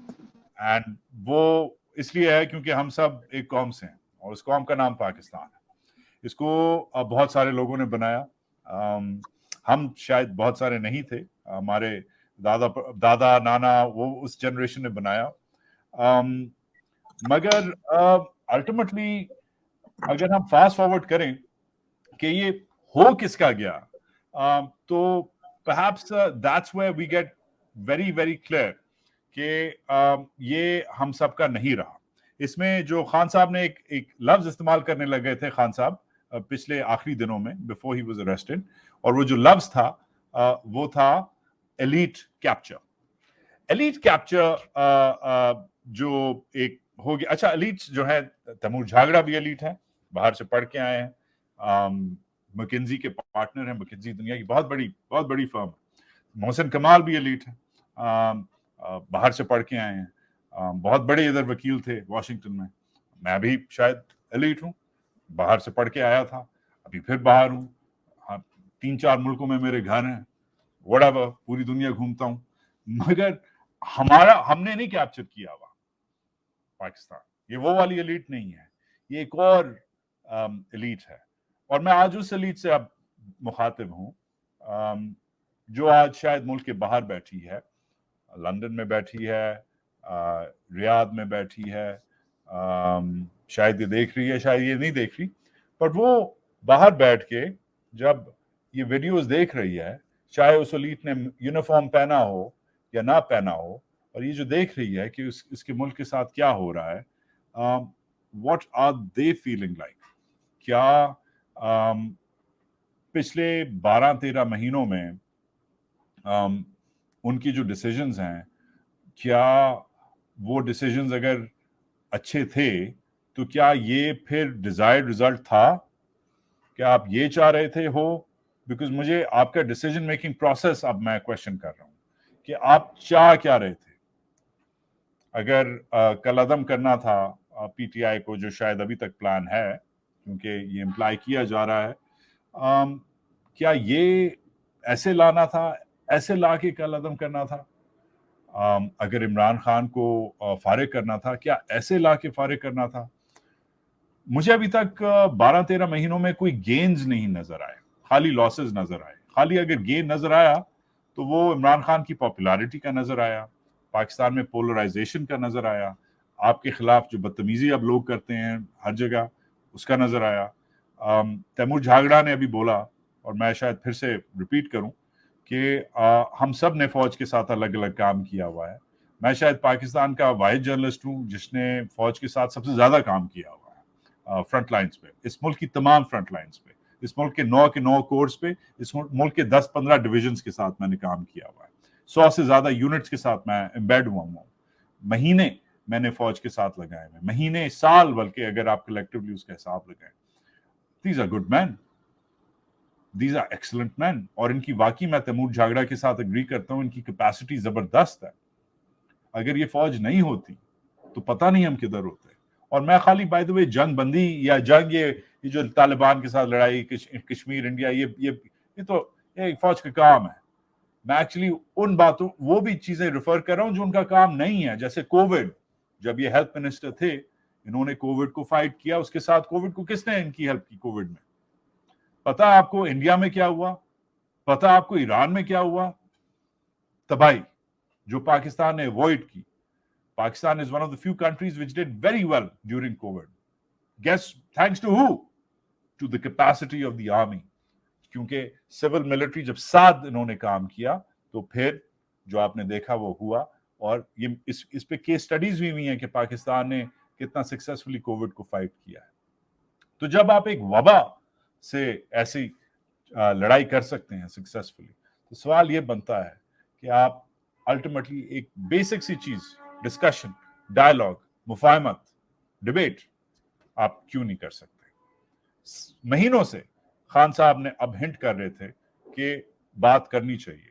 اینڈ وہ اس لیے ہے کیونکہ ہم سب ایک قوم سے ہیں, اور اس قوم کا نام پاکستان ہے. اس کو بہت سارے لوگوں نے بنایا. ہم شاید بہت سارے نہیں تھے, ہمارے دادا نانا وہ اس جنریشن نے بنایا. مگر الٹیمیٹلی اگر ہم فاسٹ فارورڈ کریں کہ یہ ہو کس کا گیا, تو perhaps that's where we get very very clear کہ یہ ہم سب کا نہیں رہا. اس میں جو خان صاحب نے ایک لفظ استعمال کرنے لگے تھے, خان صاحب پچھلے آخری دنوں میں before he was arrested, اور وہ جو لفظ تھا وہ تھا ایلیٹ کیپچر. ایلیٹ کیپچر جو ایک ہو گیا. اچھا, ایلیٹ جو ہے, تیمور جھاگڑا بھی ایلیٹ ہے, باہر سے پڑھ کے آئے ہیں, مکنزی کے پارٹنر ہیں. مکنزی دنیا کی بہت بڑی فرم ہے. محسن کمال بھی ایلیٹ ہے, باہر سے پڑھ کے آئے ہیں, بہت بڑے ادھر وکیل تھے واشنگٹن میں. میں بھی شاید ایلیٹ ہوں, باہر سے پڑھ کے آیا تھا, ابھی پھر باہر ہوں. 3-4 ملکوں میں میرے گھر ہیں, whatever, پوری دنیا گھومتا ہوں. مگر ہم نے نہیں کیپچر کیا ہوا پاکستان. یہ وہ والی ایلیٹ نہیں ہے, یہ ایک اور ایلیٹ ہے. اور میں آج اس ایلیٹ سے اب مخاطب ہوں جو آج شاید ملک کے باہر بیٹھی ہے, لندن میں بیٹھی ہے, ریاض میں بیٹھی ہے, شاید یہ دیکھ رہی ہے, شاید یہ نہیں دیکھ رہی, پر وہ باہر بیٹھ کے جب یہ ویڈیوز دیکھ رہی ہے, چاہے اس ایلیٹ نے یونیفارم پہنا ہو یا نہ پہنا ہو, اور یہ جو دیکھ رہی ہے کہ اس کے ملک کے ساتھ کیا ہو رہا ہے, what are they feeling like؟ کیا پچھلے 12-13 مہینوں میں ان کی جو ڈیسیجنز ہیں, کیا وہ ڈیسیجنز اگر اچھے تھے تو کیا یہ پھر ڈیزائرڈ رزلٹ تھا؟ کیا آپ یہ چاہ رہے تھے ہو؟ بیکاز مجھے آپ کا ڈیسیجن میکنگ پروسیس اب میں کوشچن کر رہا ہوں کہ آپ چاہ کیا رہے تھے. اگر کل عدم کرنا تھا پی ٹی آئی کو, جو شاید ابھی تک پلان ہے کیونکہ یہ امپلائی کیا جا رہا ہے, کیا یہ ایسے لانا تھا, ایسے لا کے کل عدم کرنا تھا؟ اگر عمران خان کو فارغ کرنا تھا, کیا ایسے لا کے فارغ کرنا تھا؟ مجھے ابھی تک 12-13 مہینوں میں کوئی گینز نہیں نظر آئے, خالی لاسز نظر آئے. خالی اگر گین نظر آیا تو وہ عمران خان کی پاپولیرٹی کا نظر آیا, پاکستان میں پولرائزیشن کا نظر آیا, آپ کے خلاف جو بدتمیزی اب لوگ کرتے ہیں ہر جگہ اس کا نظر آیا. تیمور جھاگڑا نے ابھی بولا, اور میں شاید پھر سے ریپیٹ کروں, کہ ہم سب نے فوج کے ساتھ الگ الگ کام کیا ہوا ہے. میں شاید پاکستان کا واحد جرنلسٹ ہوں جس نے فوج کے ساتھ سب سے زیادہ کام کیا ہوا ہے فرنٹ لائنز پہ, اس ملک کی تمام فرنٹ لائنز پہ, اس ملک کے 9 کورس پہ, اس ملک کے 10-15 ڈویژنز کے ساتھ میں نے کام کیا ہوا ہے. 100 سے زیادہ یونٹس کے ساتھ میں امبیڈ ہوا ہوں. مہینے میں نے فوج کے ساتھ لگائے ہوئے, مہینے, سال, بلکہ اگر آپ کلیکٹیولی اس کا حساب لگائیں. These are good men, these are excellent men. اور ان کی واقعی میں تیمور جھاگڑا کے ساتھ اگری کرتا ہوں, ان کی کیپیسٹی زبردست ہے. اگر یہ فوج نہیں ہوتی تو پتہ نہیں ہم کدھر ہوتے. اور میں خالی بائی دی وے جنگ بندی یا جنگ یہ جو طالبان کے ساتھ لڑائی, کشمیر انڈیا, یہ تو فوج کا کام ہے. میں ایکچولی ان باتوں, وہ بھی چیزیں ریفر کر رہا ہوں جو ان کا کام نہیں ہے. جیسے کووڈ, جب یہ ہیلتھ منسٹر تھے, انہوں نے کووڈ کو فائٹ کیا. اس کے ساتھ کووڈ کو کس نے ان کی ہیلپ کی؟ کووڈ میں پتا آپ کو انڈیا میں کیا ہوا, پتا آپ کو ایران میں کیا ہوا؟ تباہی جو پاکستان نے اوائڈ کی. Pakistan is one of the few countries which did very well during COVID. Guess thanks to who? To the capacity of the army. کیونکہ سول ملٹری جب ساتھ انہوں نے کام کیا تو پھر جو آپ نے دیکھا وہ ہوا. اور یہ اس پہ کیس سٹڈیز بھی ہوئی ہیں کہ پاکستان نے کتنا سکسیسفلی کووڈ کو فائٹ کیا ہے. تو جب آپ ایک وبا سے ایسی لڑائی کر سکتے ہیں سکسیسفلی, تو سوال یہ بنتا ہے کہ آپ الٹیمیٹلی ایک بیسک سی چیز, ڈسکشن, ڈائلاگ, مفاہمت, ڈیبیٹ آپ کیوں نہیں کر سکتے؟ مہینوں سے خان صاحب نے اب ہنٹ کر رہے تھے کہ بات کرنی چاہیے.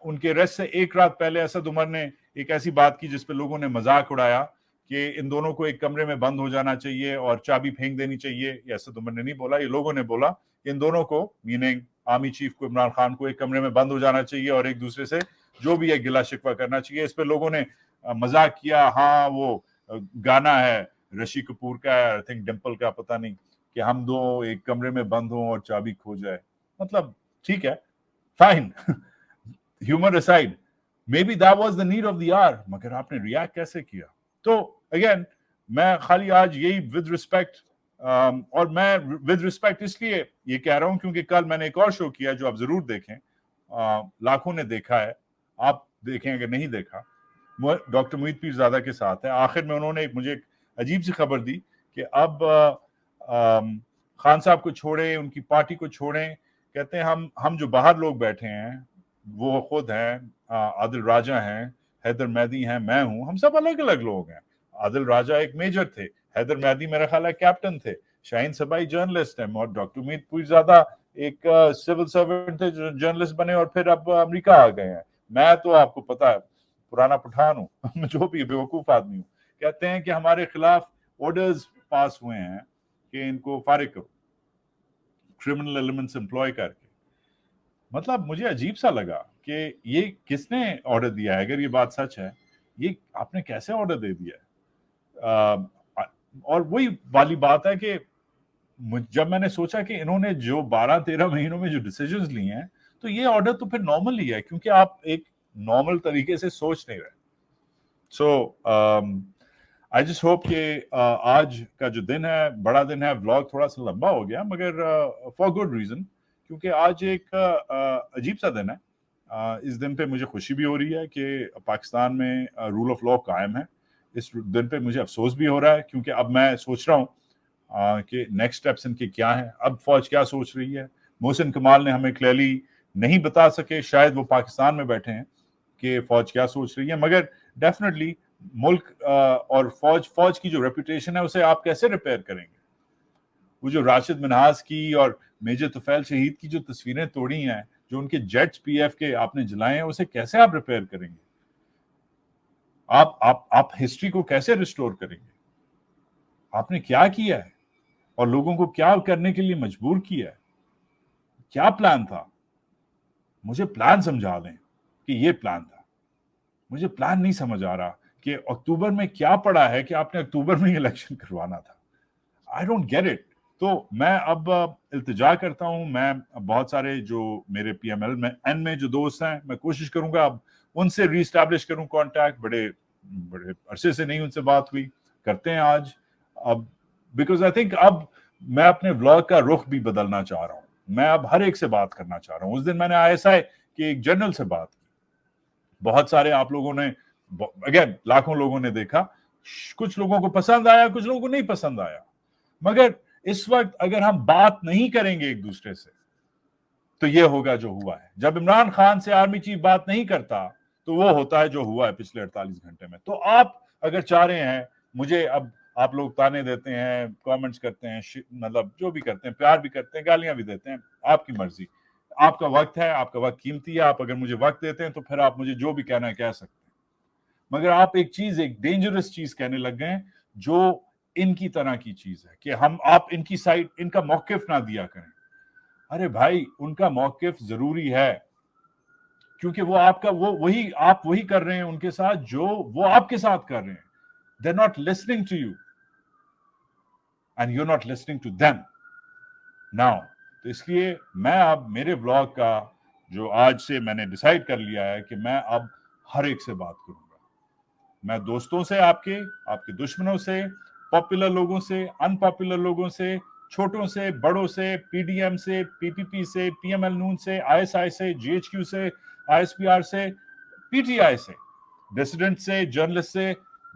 ان کے ریسٹ سے ایک رات پہلے اسد عمر نے ایک ایسی بات کی جس پہ لوگوں نے مذاق اڑایا کہ ان دونوں کو ایک کمرے میں بند ہو جانا چاہیے اور چابی پھینک دینی چاہیے. یہ اسد عمر نے نہیں بولا, یہ لوگوں نے بولا کہ ان دونوں کو, میننگ آرمی چیف کو, عمران خان کو, ایک کمرے میں بند ہو جانا چاہیے اور ایک دوسرے سے جو بھی ہے گلا شکوہ کرنا چاہیے. اس پہ لوگوں نے مذاق کیا, ہاں وہ گانا ہے رشی کپور کا, آئی تھنک ڈمپل کا, پتہ نہیں, کہ ہم دو ایک کمرے میں بند ہوں اور چابی کھو جائے. مطلب ٹھیک ہے, fine, humour aside, maybe that was the need of the hour, مگر آپ نے ریاکٹ کیسے کیا؟ تو اگین میں خالی آج یہی ود رسپیکٹ, اور میں ود رسپیکٹ اس لیے یہ کہہ رہا ہوں کیونکہ کل میں نے ایک اور شو کیا جو آپ ضرور دیکھیں, لاکھوں نے دیکھا ہے, آپ دیکھیں اگر نہیں دیکھا, ڈاکٹر محیط پیرزادہ کے ساتھ ہے. آخر میں انہوں نے مجھے ایک عجیب سی خبر دی کہ اب خان صاحب کو چھوڑیں, ان کی پارٹی کو چھوڑیں, کہتے ہیں ہم جو باہر لوگ بیٹھے ہیں وہ خود ہیں, عادل راجہ ہیں, حیدر مہدی ہیں, میں ہوں, ہم سب الگ الگ لوگ ہیں. عادل راجہ ایک میجر تھے, حیدر مہدی میرا خیال ہے کیپٹن تھے, شاہین صبائی جرنلسٹ ہیں, اور ڈاکٹر محیط پیرزادہ ایک سول سرونٹ تھے جو جرنلسٹ بنے اور پھر اب امریکہ آ گئے ہیں. میں تو آپ کو پتا ہے پرانا پٹھان ہوں, جو بھی بیوقوف آدمی ہوں. کہتے ہیں کہ ہمارے خلاف آرڈرز پاس ہوئے ہیں کہ ان کو فارغ کرو, کرمنل ایلیمنٹس امپلوائے کر کے. مطلب مجھے عجیب سا لگا کہ یہ کس نے آرڈر دیا ہے؟ اگر یہ بات سچ ہے, یہ آپ نے کیسے آرڈر دے دیا ہے؟ اور وہی والی بات ہے کہ جب میں نے سوچا کہ انہوں نے جو 12-13 مہینوں میں جو ڈیسیجنز لیے ہیں, تو یہ آرڈر تو پھر نارمل ہی ہے, کیونکہ آپ ایک نارمل طریقے سے سوچ نہیں رہے. سو آئی جسٹ ہوپ کہ آج کا جو دن ہے بڑا دن ہے, ولاگ تھوڑا سا لمبا ہو گیا مگر فار گڈ ریزن, کیونکہ آج ایک عجیب سا دن ہے. اس دن پہ مجھے خوشی بھی ہو رہی ہے کہ پاکستان میں رول آف لا قائم ہے. اس دن پہ مجھے افسوس بھی ہو رہا ہے کیونکہ اب میں سوچ رہا ہوں کہ نیکسٹ سٹیپس ان کے کیا ہیں. اب فوج کیا سوچ رہی ہے. محسن کمال نے ہمیں کلیئرلی نہیں بتا سکے, شاید وہ پاکستان میں بیٹھے ہیں, کہ فوج کیا سوچ رہی ہے. مگر ڈیفینیٹلی ملک اور فوج کی جو ریپوٹیشن ہے اسے آپ کیسے ریپیئر کریں گے. وہ جو راشد منہاس کی اور میجر طفیل شہید کی جو تصویریں توڑی ہیں, جو ان کے جیٹس پی ایف کے آپ نے جلائے ہیں, اسے کیسے آپ ریپیئر کریں گے. آپ ہسٹری کو کیسے ریسٹور کریں گے. آپ نے کیا کیا ہے اور لوگوں کو کیا کرنے کے لیے مجبور کیا ہے. کیا پلان تھا. مجھے پلان سمجھا دیں کہ یہ پلان تھا. مجھے پلان نہیں سمجھ آ رہا کہ اکتوبر میں کیا پڑا ہے کہ آپ نے اکتوبر میں الیکشن کروانا تھا. I don't get it. تو میں اب التجا کرتا ہوں, میں بہت سارے جو میرے پی ایم ایل میں این میں جو دوست ہیں, میں کوشش کروں گا اب ان سے ری اسٹیبلش کروں کانٹیکٹ. بڑے عرصے سے نہیں ان سے بات ہوئی, کرتے ہیں آج. اب بیکاز آئی تھنک اب میں اپنے ولاگ کا رخ بھی بدلنا چاہ رہا ہوں. میں اب ہر ایک سے بات کرنا چاہ رہا ہوں. اس دن میں نے آئی ایس آئی کے ایک جنرل سے بات کی. بہت سارے آپ لوگوں نے, اگین لاکھوں لوگوں نے دیکھا. کچھ لوگوں کو پسند آیا, کچھ لوگوں کو نہیں پسند آیا. مگر اس وقت اگر ہم بات نہیں کریں گے ایک دوسرے سے تو یہ ہوگا جو ہوا ہے. جب عمران خان سے آرمی چیف بات نہیں کرتا تو وہ ہوتا ہے جو ہوا ہے پچھلے 48 گھنٹے میں. تو آپ اگر چاہ رہے ہیں, مجھے اب آپ لوگ تانے دیتے ہیں, کامنٹس کرتے ہیں, مطلب جو بھی کرتے ہیں, پیار بھی کرتے ہیں, گالیاں بھی دیتے ہیں, آپ کی مرضی. آپ کا وقت ہے, آپ کا وقت قیمتی ہے. آپ اگر مجھے وقت دیتے ہیں تو پھر آپ مجھے جو بھی کہنا ہے کہہ سکتے ہیں. مگر آپ ایک ڈینجرس چیز کہنے لگ گئے جو ان کی طرح کی چیز ہے کہ آپ ان کی سائڈ, ان کا موقف نہ دیا کریں. ارے بھائی, ان کا موقف ضروری ہے کیونکہ وہ آپ کا آپ وہی کر رہے ہیں ان کے ساتھ جو وہ آپ کے ساتھ کر رہے ہیں. They're not listening to you and you're not listening to them now. تو اس لیے میں اب میرے ولاگ کا جو آج سے میں نے ڈیسائیڈ کر لیا ہے کہ میں اب ہر ایک سے بات کروں گا. میں دوستوں سے, آپ کے دشمنوں سے, پاپولر لوگوں سے, ان پاپولر لوگوں سے, چھوٹوں سے, بڑوں سے, پی ڈی ایم سے, پی پی پی سے, پی ایم ایل نون سے, آئی ایس آئی سے, جی ایچ کیو سے, آئی ایس پی آر سے, پی ٹی آئی سے, ڈسیڈنٹ سے, جرنلسٹ سے,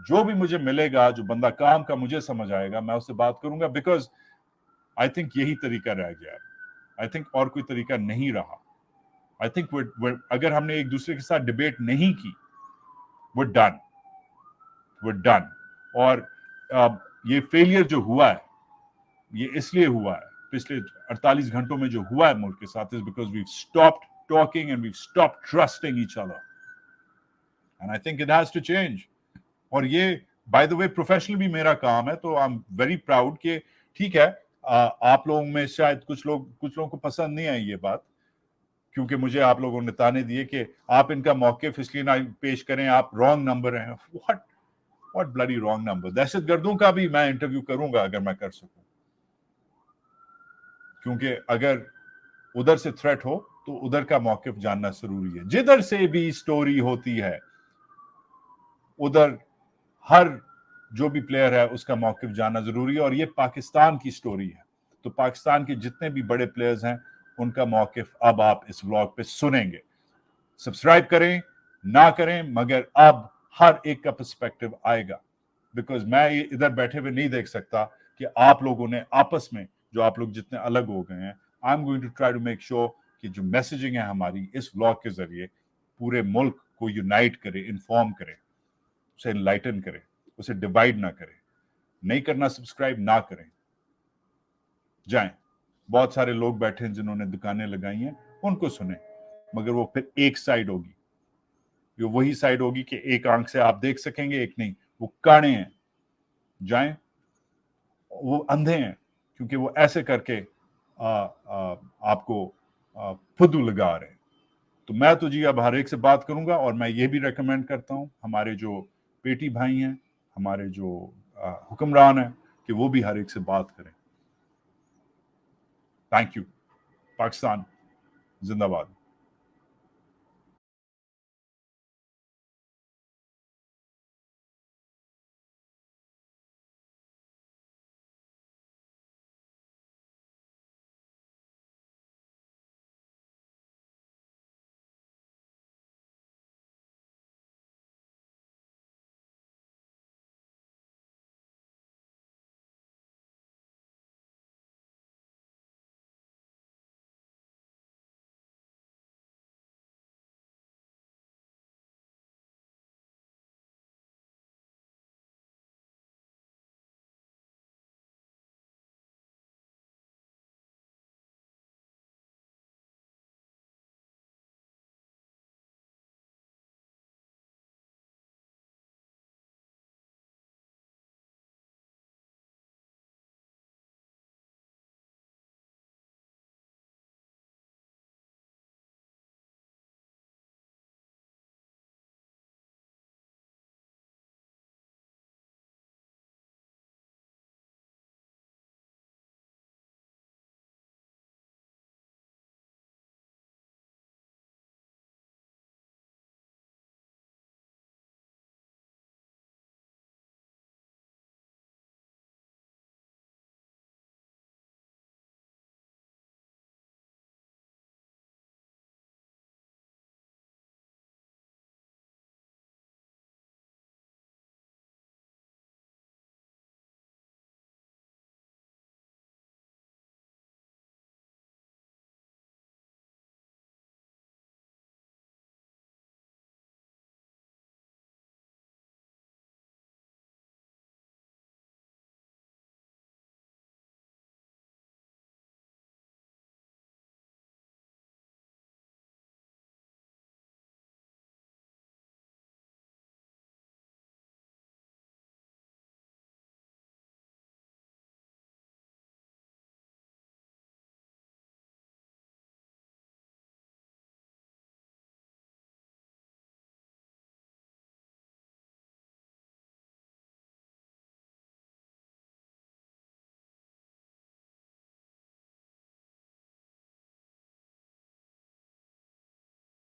جو بھی مجھے ملے گا, جو بندہ کام کا مجھے سمجھ آئے گا, میں اس سے بات کروں گا. بیکاز آئی تھنک یہی طریقہ رہ گیا ہے. آئی تھنک اور کوئی طریقہ نہیں رہا. آئی تھنک اگر ہم نے ایک دوسرے کے ساتھ ڈبیٹ نہیں کی, we're done. اور یہ فیلئر جو ہوا ہے, یہ اس لیے ہوا ہے پچھلے 48 گھنٹوں میں جو ہوا ہے ملک کے ساتھ, is because we've stopped talking and we've stopped trusting each other. And I think it has to change. اور یہ بائی دا وے پروفیشنل بھی میرا کام ہے, تو آئی ایم ویری پراؤڈ کہ ٹھیک ہے, آپ لوگوں میں شاید کچھ لوگوں کو پسند نہیں آئی یہ بات, کیونکہ مجھے آپ لوگوں نے تانے دیے کہ آپ ان کا موقف اس لیے نہ پیش کریں, آپ رانگ نمبر ہیں. What bloody wrong number. دہشت گردوں کا بھی میں انٹرویو کروں گا اگر میں کر سکوں, کیونکہ اگر ادھر سے تھریٹ ہو تو ادھر کا موقف جاننا ضروری ہے. جدھر سے بھی سٹوری ہوتی ہے ادھر ہر جو بھی پلیئر ہے اس کا موقف جاننا ضروری ہے. اور یہ پاکستان کی سٹوری ہے, تو پاکستان کے جتنے بھی بڑے پلیئرز ہیں ان کا موقف اب آپ اس ولاگ پہ سنیں گے. سبسکرائب کریں نہ کریں, مگر اب ہر ایک کا پرسپیکٹو آئے گا. بیکاز میں ادھر بیٹھے ہوئے نہیں دیکھ سکتا کہ آپ لوگوں نے آپس میں جو آپ لوگ جتنے الگ ہو گئے ہیں. I am going to try to make sure کہ جو میسیجنگ ہے ہماری اس ولاگ کے ذریعے پورے ملک کو یونائٹ کرے, انفارم کرے, اسے انلائٹن کرے, اسے ڈیوائیڈ نہ کرے. نہیں کرنا سبسکرائب نہ کریں. جائیں, بہت سارے لوگ بیٹھے ہیں جنہوں نے دکانیں لگائی ہیں, ان کو سنیں, مگر وہ پھر ایک سائیڈ ہوگی, یہ وہی سائیڈ ہوگی کہ ایک آنکھ سے آپ دیکھ سکیں گے, ایک نہیں. وہ کاڑے ہیں, جائیں, وہ اندھے ہیں, کیونکہ وہ ایسے کر کے آپ کو پھدو لگا رہے ہیں. تو میں تو جی اب ہر ایک سے بات کروں گا, اور میں یہ بھی ریکمینڈ کرتا ہوں ہمارے جو پیٹی بھائی ہیں, ہمارے جو حکمران ہیں, کہ وہ بھی ہر ایک سے بات کریں. Thank you. پاکستان زندہ باد.